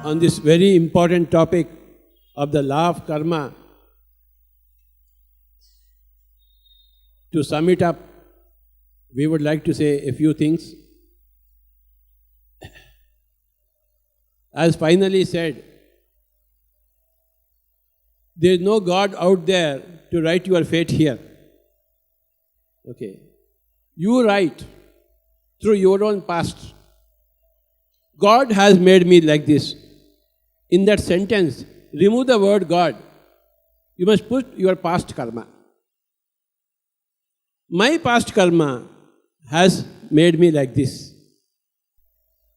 on this very important topic of the law of karma. To sum it up, we would like to say a few things. As finally said, there is no God out there to write your fate here. Okay. You write through your own past. God has made me like this. In that sentence, remove the word God. You must put your past karma. My past karma has made me like this.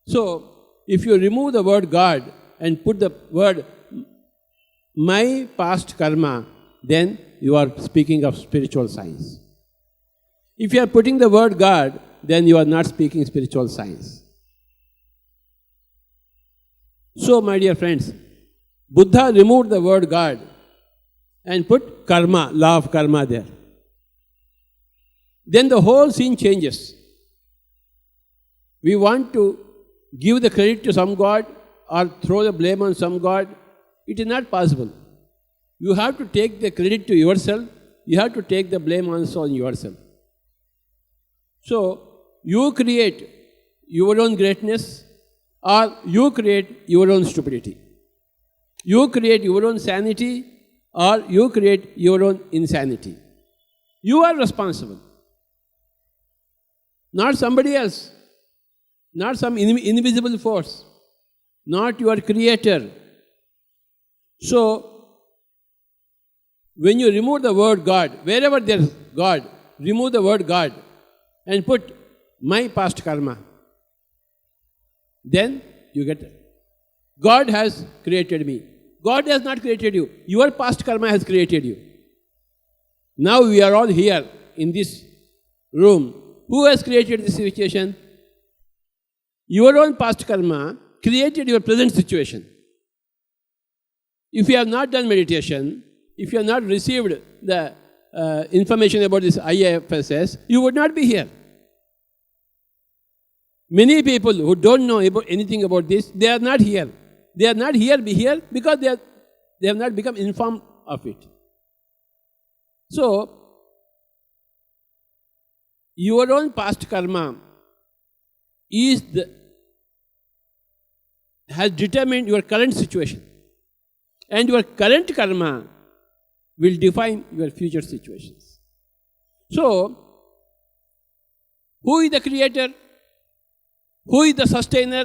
So, if you remove the word God and put the word my past karma, then you are speaking of spiritual science. If you are putting the word God, then you are not speaking spiritual science. So, my dear friends, Buddha removed the word God and put karma, law of karma there. Then the whole scene changes. We want to give the credit to some God or throw the blame on some God. It is not possible. You have to take the credit to yourself. You have to take the blame also on yourself. So, you create your own greatness or you create your own stupidity. You create your own sanity or you create your own insanity. You are responsible. Not somebody else. Not some invisible force. Not your creator. So, when you remove the word God, wherever there is God, remove the word God and put my past karma. Then you get it. God has created me. God has not created you. Your past karma has created you. Now we are all here in this room. Who has created this situation? Your own past karma created your present situation. If you have not done meditation, if you have not received the information about this IFSS, you would not be here. Many people who don't know anything about this, they are not here. They are not here because they have not become informed of it. So, your own past karma has determined your current situation. And your current karma will define your future situations. So, who is the creator? Who is the sustainer?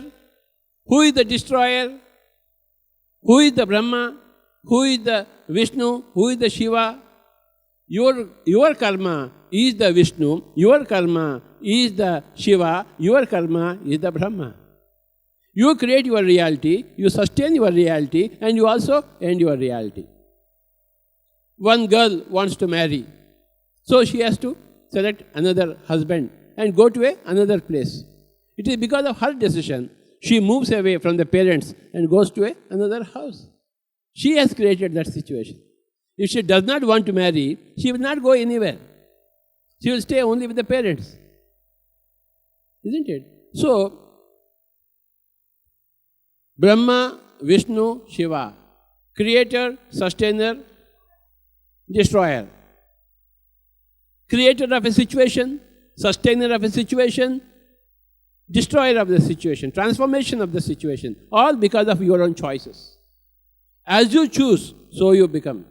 Who is the destroyer? Who is the Brahma? Who is the Vishnu? Who is the Shiva? Your karma is the Vishnu. Your karma is the Shiva. Your karma is the Brahma. You create your reality, you sustain your reality, and you also end your reality. One girl wants to marry, so she has to select another husband and go to another place. It is because of her decision, she moves away from the parents and goes to another house. She has created that situation. If she does not want to marry, she will not go anywhere. She will stay only with the parents. Isn't it? So, Brahma, Vishnu, Shiva, creator, sustainer, destroyer. Creator of a situation, sustainer of a situation, destroyer of the situation, transformation of the situation, all because of your own choices. As you choose, so you become.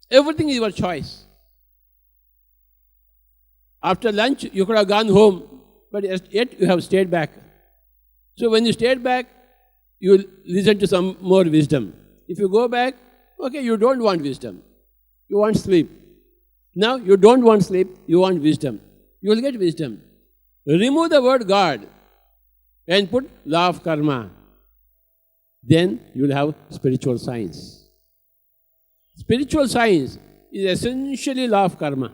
Everything is your choice. After lunch, you could have gone home, but yet you have stayed back. So when you stayed back, you listen to some more wisdom. If you go back, okay, you don't want wisdom. You want sleep. Now you don't want sleep, you want wisdom. You will get wisdom. Remove the word God and put law of karma. Then you will have spiritual science. Spiritual science is essentially law of karma.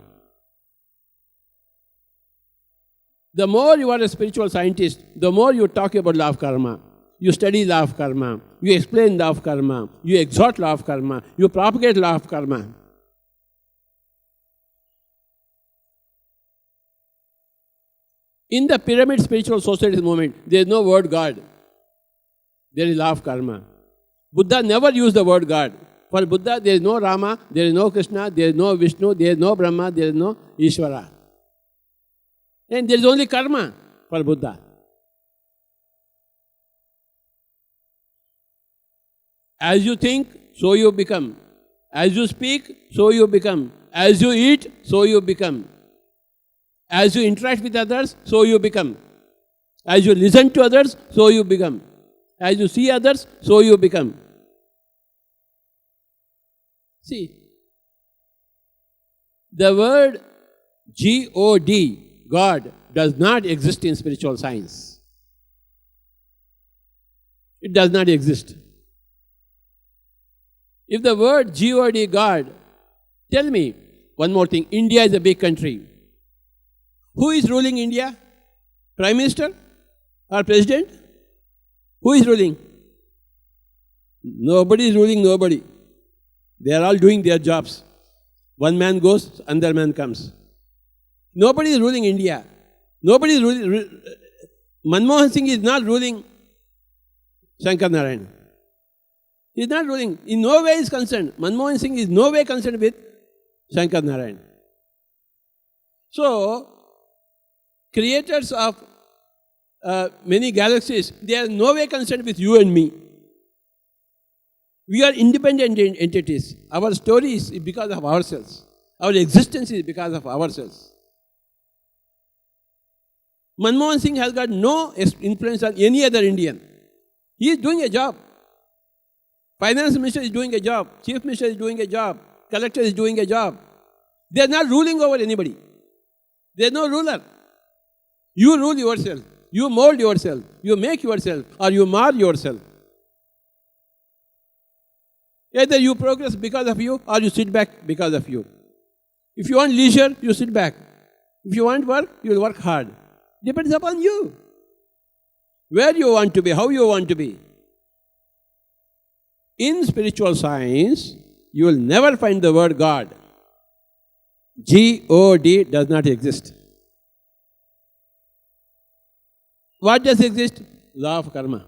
The more you are a spiritual scientist, the more you talk about law of karma. You study law of karma. You explain law of karma. You exhort law of karma. You propagate law of karma. In the pyramid spiritual society movement, there is no word God. there is law of karma. Buddha never used the word God. For Buddha, there is no Rama, there is no Krishna, there is no Vishnu, there is no Brahma, there is no Ishvara. And there is only karma for Buddha. As you think, so you become. As you speak, so you become. As you eat, so you become. As you interact with others, so you become. As you listen to others, so you become. As you see others, so you become. See, the word G-O-D, God, does not exist in spiritual science. It does not exist. If the word G-O-D, God, tell me one more thing. India is a big country. Who is ruling India? Prime Minister or President? Who is ruling? Nobody is ruling nobody. They are all doing their jobs. One man goes, another man comes. Nobody is ruling India. Nobody is ruling. Manmohan Singh is not ruling Shankar Narayan. He is not ruling. In no way is concerned. Manmohan Singh is no way concerned with Shankar Narayan. So, creators of many galaxies, they are no way concerned with you and me. We are independent entities. Our story is because of ourselves. Our existence is because of ourselves. Manmohan Singh has got no influence on any other Indian. He is doing a job. Finance Minister is doing a job. Chief Minister is doing a job. Collector is doing a job. They are not ruling over anybody. There is no ruler. You rule yourself. You mold yourself. You make yourself or you mar yourself. Either you progress because of you or you sit back because of you. If you want leisure, you sit back. If you want work, you will work hard. Depends upon you. Where you want to be, how you want to be. In spiritual science, you will never find the word God. G-O-D does not exist. What does exist? Law of karma.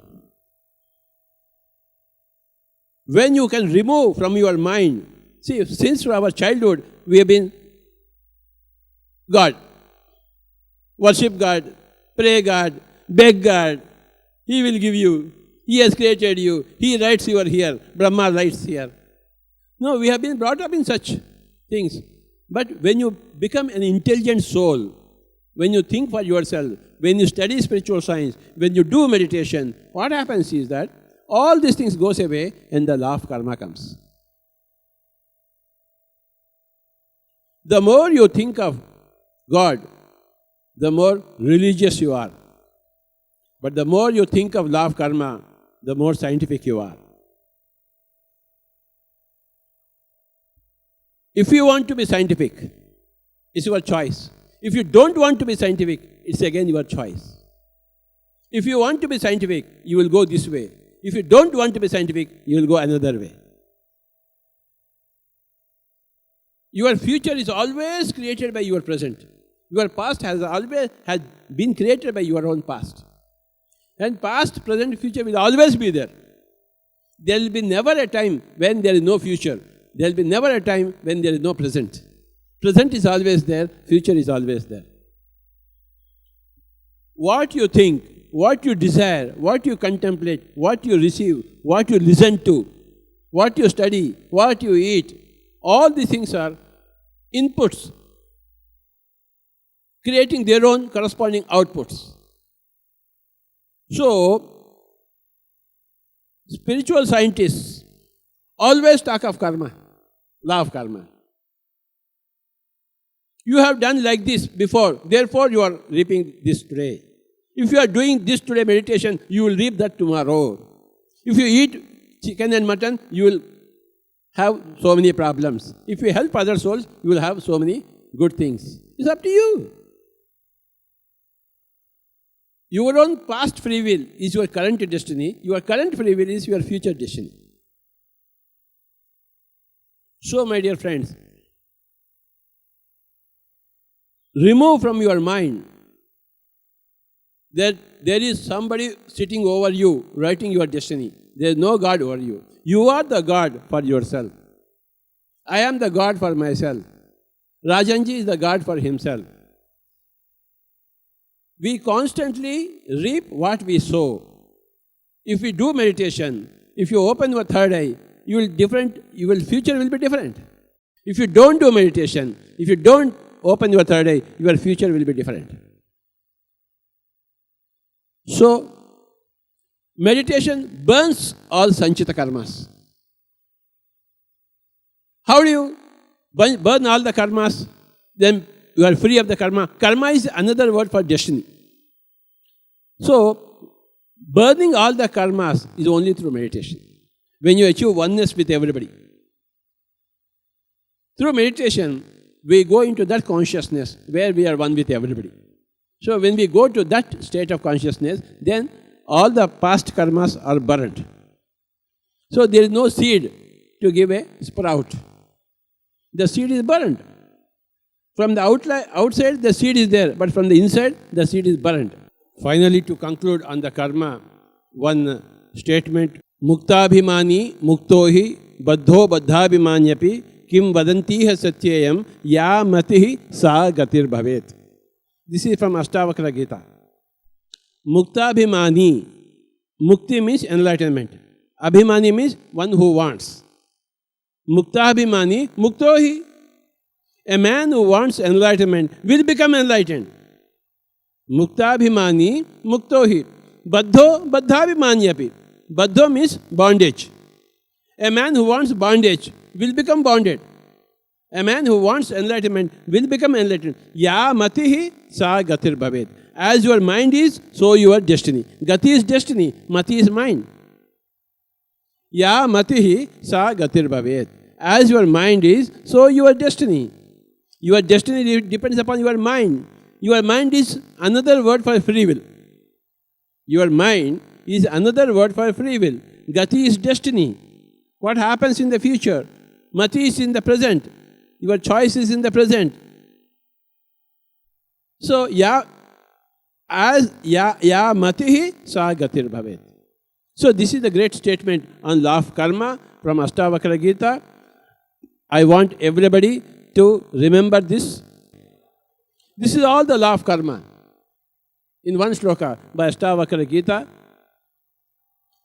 When you can remove from your mind, see, since our childhood, we have been God. Worship God, pray God, beg God. He will give you. He has created you. He writes you are here. Brahma writes here. No, we have been brought up in such things. But when you become an intelligent soul, when you think for yourself, when you study spiritual science, when you do meditation, what happens is that all these things goes away and the law of karma comes. The more you think of God, the more religious you are. But the more you think of law of karma, the more scientific you are. If you want to be scientific, it's your choice. If you don't want to be scientific, it's again your choice. If you want to be scientific, you will go this way. If you don't want to be scientific, you will go another way. Your future is always created by your present. Your past has always been created by your own past. And past, present, future will always be there. There will be never a time when there is no future. There will be never a time when there is no present. Present is always there, future is always there. What you think, what you desire, what you contemplate, what you receive, what you listen to, what you study, what you eat, all these things are inputs, creating their own corresponding outputs. So, spiritual scientists always talk of karma, law of karma. You have done like this before, therefore you are reaping this today. If you are doing this today meditation, you will reap that tomorrow. If you eat chicken and mutton, you will have so many problems. If you help other souls, you will have so many good things. It's up to you. Your own past free will is your current destiny. Your current free will is your future destiny. So, my dear friends, remove from your mind that there is somebody sitting over you, writing your destiny. There is no God over you. You are the God for yourself. I am the God for myself. Rajanji is the God for himself. We constantly reap what we sow. If we do meditation, if you open your third eye, your future will be different. If you don't do meditation, if you don't open your third eye, your future will be different. So, meditation burns all sanchita karmas. How do you burn all the karmas? Then you are free of the karma. Karma is another word for destiny. So, burning all the karmas is only through meditation. When you achieve oneness with everybody. Through meditation, we go into that consciousness where we are one with everybody. So when we go to that state of consciousness, then all the past karmas are burned. So there is no seed to give a sprout. The seed is burned. From the outside, the seed is there, but from the inside, the seed is burned. Finally, to conclude on the karma, one statement, Muktabhimani muktohi baddho baddhabhimanyapi kim vadantiha satyayam ya matihi sa gatir bhavet. This is from Ashtavakra Gita. Muktabhimani. Mukti means enlightenment. Abhimani means one who wants. Muktabhimani muktohi. A man who wants enlightenment will become enlightened. Muktabhimani muktohi. Baddho baddhabhimanyapi. Baddho means bondage. A man who wants bondage will become bonded. A man who wants enlightenment will become enlightened. Ya matihi sa gatir bhavet. As your mind is, so your destiny. Gati is destiny, mati is mind. Ya matihi sa gatir bhavet. As your mind is, so your destiny. Your destiny depends upon your mind. Your mind is another word for free will. Your mind is another word for free will. Gati is destiny. What happens in the future? Mati is in the present. Your choice is in the present. So, ya matihi sa gatir bhavet. So, this is the great statement on law of karma from Ashtavakra Gita. I want everybody to remember this. This is all the law of karma in one shloka by Ashtavakra Gita.